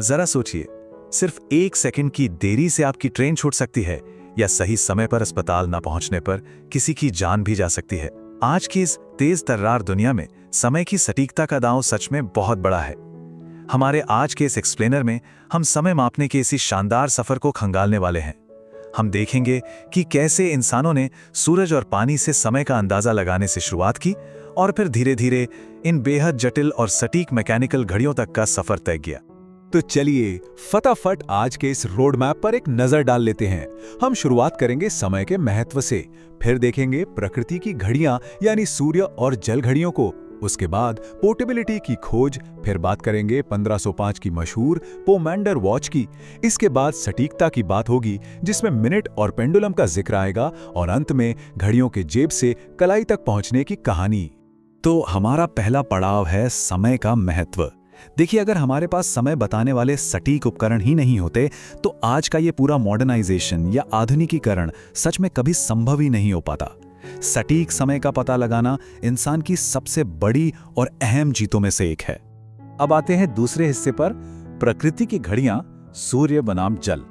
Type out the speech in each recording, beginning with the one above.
जरा सोचिए, सिर्फ 1 सेकंड की देरी से आपकी ट्रेन छूट सकती है या सही समय पर अस्पताल ना पहुंचने पर किसी की जान भी जा सकती है। आज की इस तेज तर्रार दुनिया में समय की सटीकता का दांव सच में बहुत बड़ा है। हमारे आज के इस एक्सप्लेनर में हम समय मापने के इसी शानदार सफर को खंगालने वाले हैं। हम देखेंगे कि कैसे इंसानों ने सूरज और पानी से समय का अंदाजा लगाने से शुरुआत की और फिर धीरे धीरे इन बेहद जटिल और सटीक मैकेनिकल घड़ियों तक का सफर तय किया। तो चलिए फटाफट आज के इस रोड मैप पर एक नजर डाल लेते हैं। हम शुरुआत करेंगे समय के महत्व से, फिर देखेंगे प्रकृति की घड़ियां यानी सूर्य और जल घड़ियों को, उसके बाद पोर्टेबिलिटी की खोज, फिर बात करेंगे 1505 की मशहूर पोमैंडर वॉच की, इसके बाद सटीकता की बात होगी जिसमें मिनट और पेंडुलम का जिक्र आएगा, और अंत में घड़ियों के जेब से कलाई तक पहुंचने की कहानी। तो हमारा पहला पड़ाव है समय का महत्व। देखिए, अगर हमारे पास समय बताने वाले सटीक उपकरण ही नहीं होते तो आज का ये पूरा मॉडर्नाइजेशन या आधुनिकीकरण सच में कभी संभव ही नहीं हो पाता। सटीक समय का पता लगाना इंसान की सबसे बड़ी और अहम जीतों में से एक है। अब आते हैं दूसरे हिस्से पर, प्रकृति की घड़ियां, सूर्य बनाम जल।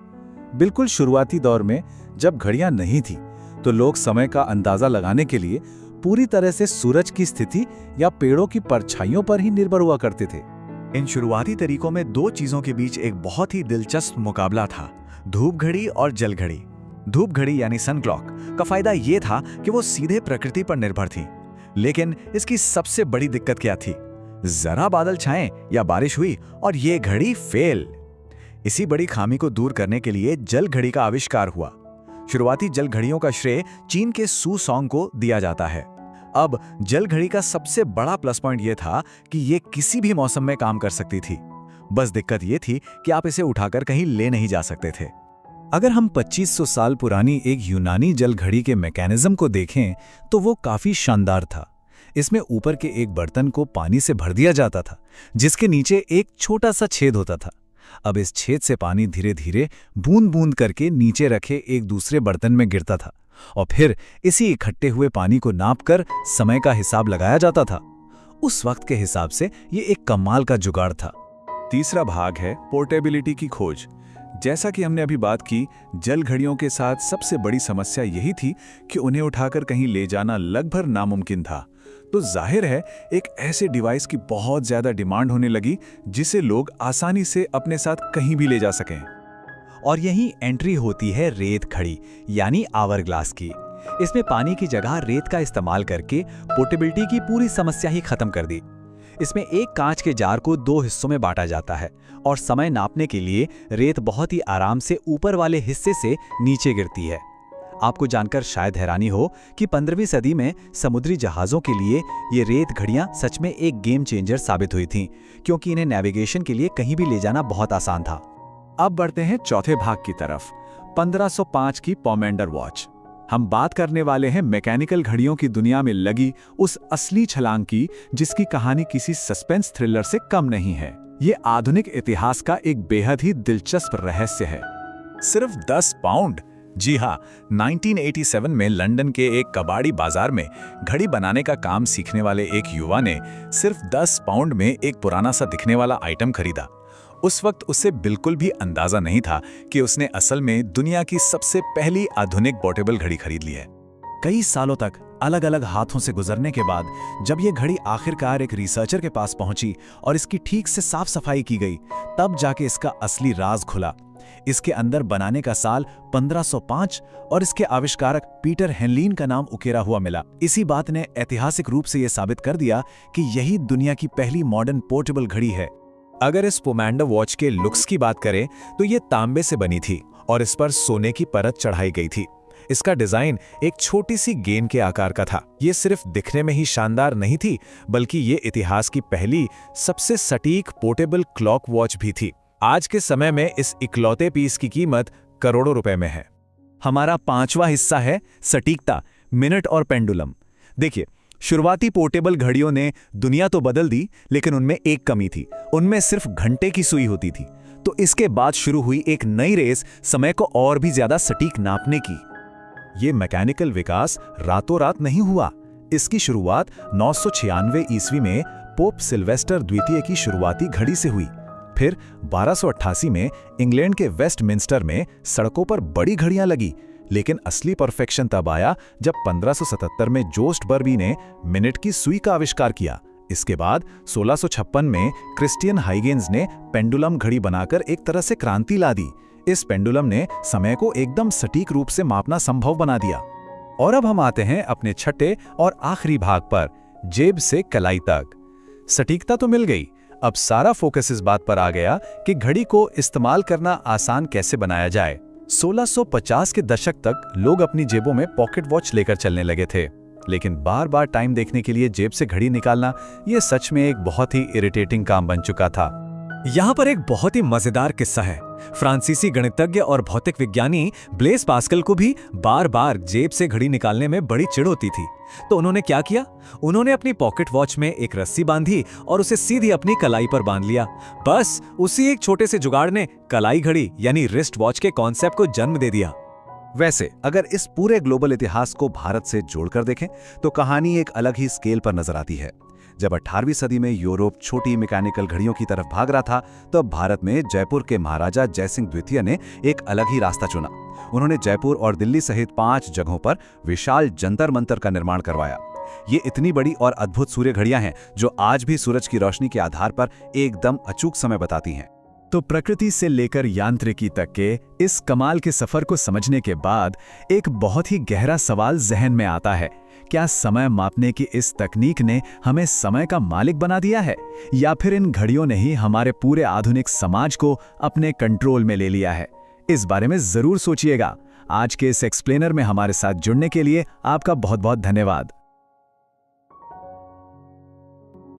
बिल्कुल शुरुआती दौर में जब घड़ियां नहीं थी तो लोग समय का अंदाजा लगाने के लिए पूरी तरह से सूरज की स्थिति या पेड़ों की परछाइयों पर ही निर्भर हुआ करते थे। इन शुरुआती तरीकों में 2 चीजों के बीच एक बहुत ही दिलचस्प मुकाबला था, धूप घड़ी और जल घड़ी। धूप घड़ी यानी सन क्लॉक का फायदा यह था कि वो सीधे प्रकृति पर निर्भर थी, लेकिन इसकी सबसे बड़ी दिक्कत क्या थी? जरा बादल छाएं या बारिश हुई और ये घड़ी फेल। इसी बड़ी खामी को दूर करने के लिए जल घड़ी का आविष्कार हुआ। शुरुआती जल घड़ियों का श्रेय चीन के सू सॉन्ग को दिया जाता है। अब जल घड़ी का सबसे बड़ा प्लस पॉइंट यह था कि यह किसी भी मौसम में काम कर सकती थी। बस दिक्कत यह थी कि आप इसे उठाकर कहीं ले नहीं जा सकते थे। अगर हम 2500 साल पुरानी एक यूनानी जल घड़ी के मैकेनिज्म को देखें तो वो काफी शानदार था। इसमें ऊपर के एक बर्तन को पानी से भर दिया जाता था, जिसके नीचे एक छोटा सा छेद होता था। अब इस छेद से पानी धीरे धीरे बूंद बूंद करके नीचे रखे एक दूसरे बर्तन में गिरता था और फिर इसी इकट्ठे हुए पानी को नापकर समय का हिसाब लगाया जाता था। उस वक्त के हिसाब से ये एक कमाल का जुगाड़ था। तीसरा भाग है पोर्टेबिलिटी की खोज। जैसा कि हमने अभी बात की, जल घड़ियों के साथ सबसे बड़ी समस्या यही थी कि उन्हें उठाकर कहीं ले जाना लगभग नामुमकिन था। तो जाहिर है एक ऐसे डिवाइस की बहुत ज्यादा डिमांड होने लगी जिसे लोग आसानी से अपने साथ कहीं भी ले जा सकें। और यही एंट्री होती है रेत घड़ी यानी आवर ग्लास की। इसमें पानी की जगह रेत का इस्तेमाल करके पोर्टेबिलिटी की पूरी समस्या ही खत्म कर दी। इसमें एक कांच के जार को 2 हिस्सों में बांटा जाता है और समय नापने के लिए रेत बहुत ही आराम से ऊपर वाले हिस्से से नीचे गिरती है। आपको जानकर शायद हैरानी हो कि 15वीं सदी में समुद्री जहाज़ों के लिए ये रेत घड़ियां सच में एक गेम चेंजर साबित हुई थीं, क्योंकि इन्हें नेविगेशन के लिए कहीं भी ले जाना बहुत आसान था। अब बढ़ते हैं चौथे भाग की तरफ, 1505 की पोमैंडर वॉच। हम बात करने वाले हैं मैकेनिकल घड़ियों की दुनिया में लगी उस असली छलांग की जिसकी कहानी किसी सस्पेंस थ्रिलर से कम नहीं है। ये आधुनिक इतिहास का एक बेहद ही दिलचस्प रहस्य है। सिर्फ 10 पाउंड। जी हाँ, 1987 में लंदन के एक कबाड़ी बाजार में घड़ी बनाने का काम सीखने वाले एक युवा ने सिर्फ 10 पाउंड में एक पुराना सा दिखने वाला आइटम खरीदा। उस वक्त उसे बिल्कुल भी अंदाजा नहीं था कि उसने असल में दुनिया की सबसे पहली आधुनिक पोर्टेबल घड़ी खरीद ली है। कई सालों तक अलग अलग हाथों से गुजरने के बाद जब ये घड़ी आखिरकार एक रिसर्चर के पास पहुंची और इसकी ठीक से साफ सफाई की गई, तब जाके इसका असली राज खुला। इसके अंदर बनाने का साल 1505 और इसके आविष्कारक पीटर हेनलीन का नाम उकेरा हुआ मिला। इसी बात ने ऐतिहासिक रूप से यह साबित कर दिया कि यही दुनिया की पहली मॉडर्न पोर्टेबल घड़ी है। अगर इस पोमैंडर वॉच के लुक्स की बात करें तो ये तांबे से बनी थी और इस पर सोने की परत चढ़ाई गई थी। इसका डिजाइन एक छोटी सी गेंद के आकार का था। ये सिर्फ दिखने में ही शानदार नहीं थी, बल्कि ये इतिहास की पहली सबसे सटीक पोर्टेबल क्लॉक वॉच भी थी। आज के समय में इस इकलौते पीस की कीमत करोड़ों रुपए में है। हमारा 5वां हिस्सा है सटीकता, मिनट और पेंडुलम। देखिए, शुरुआती पोर्टेबल घड़ियों ने दुनिया तो बदल दी, लेकिन उनमें एक कमी थी, उनमें सिर्फ घंटे की सुई होती थी। तो इसके बाद शुरू हुई एक नई रेस समय को और भी ज्यादा सटीक नापने की। ये मैकेनिकल विकास रातों रात नहीं हुआ। इसकी शुरुआत 996 ईस्वी में पोप सिल्वेस्टर द्वितीय की शुरुआती घड़ी से हुई। फिर 1288 में इंग्लैंड के वेस्टमिंस्टर में सड़कों पर बड़ी घड़ियां लगी, लेकिन असली परफेक्शन तब आया जब 1577 में जोस्ट बर्बी ने मिनट की सुई का आविष्कार किया। इसके बाद 1656 में क्रिस्टियन हाइगेन्स ने पेंडुलम घड़ी बनाकर एक तरह से क्रांति ला दी। इस पेंडुलम ने समय को एकदम सटीक रूप से मापना संभव बना दिया। और अब हम आते हैं अपने छठे और आखिरी भाग पर, जेब से कलाई तक। सटीकता तो मिल गई, अब सारा फोकस इस बात पर आ गया कि घड़ी को इस्तेमाल करना आसान कैसे बनाया जाए। 1650 के दशक तक लोग अपनी जेबों में पॉकेट वॉच लेकर चलने लगे थे, लेकिन बार बार टाइम देखने के लिए जेब से घड़ी निकालना यह सच में एक बहुत ही इरिटेटिंग काम बन चुका था। यहाँ पर एक बहुत ही मजेदार किस्सा है। फ्रांसीसी गणितज्ञ और भौतिक विज्ञानी ब्लेस पास्कल को भी बार बार जेब से घड़ी निकालने में बड़ी चिढ़ होती थी। तो उन्होंने क्या किया? उन्होंने अपनी पॉकेट वॉच में एक रस्सी बांधी और उसे सीधी अपनी कलाई पर बांध लिया। बस उसी एक छोटे से जुगाड़ ने कलाई घड़ी यानी रिस्ट वॉच के कॉन्सेप्ट को जन्म दे दिया। वैसे अगर इस पूरे ग्लोबल इतिहास को भारत से जोड़कर देखें तो कहानी एक अलग ही स्केल पर नजर आती है। जब 18वीं सदी में यूरोप छोटी मैकेनिकल घड़ियों की तरफ भाग रहा था, तब भारत में जयपुर के महाराजा जयसिंह द्वितीय ने एक अलग ही रास्ता चुना। उन्होंने जयपुर और दिल्ली सहित 5 जगहों पर विशाल जंतर मंतर का निर्माण करवाया। ये इतनी बड़ी और अद्भुत सूर्य घड़ियां हैं जो आज भी सूरज की रोशनी के आधार पर एकदम अचूक समय बताती हैं। तो प्रकृति से लेकर यांत्रिकी तक के इस कमाल के सफर को समझने के बाद एक बहुत ही गहरा सवाल जहन में आता है, क्या समय मापने की इस तकनीक ने हमें समय का मालिक बना दिया है, या फिर इन घड़ियों ने ही हमारे पूरे आधुनिक समाज को अपने कंट्रोल में ले लिया है? इस बारे में जरूर सोचिएगा। आज के इस एक्सप्लेनर में हमारे साथ जुड़ने के लिए आपका बहुत बहुत धन्यवाद।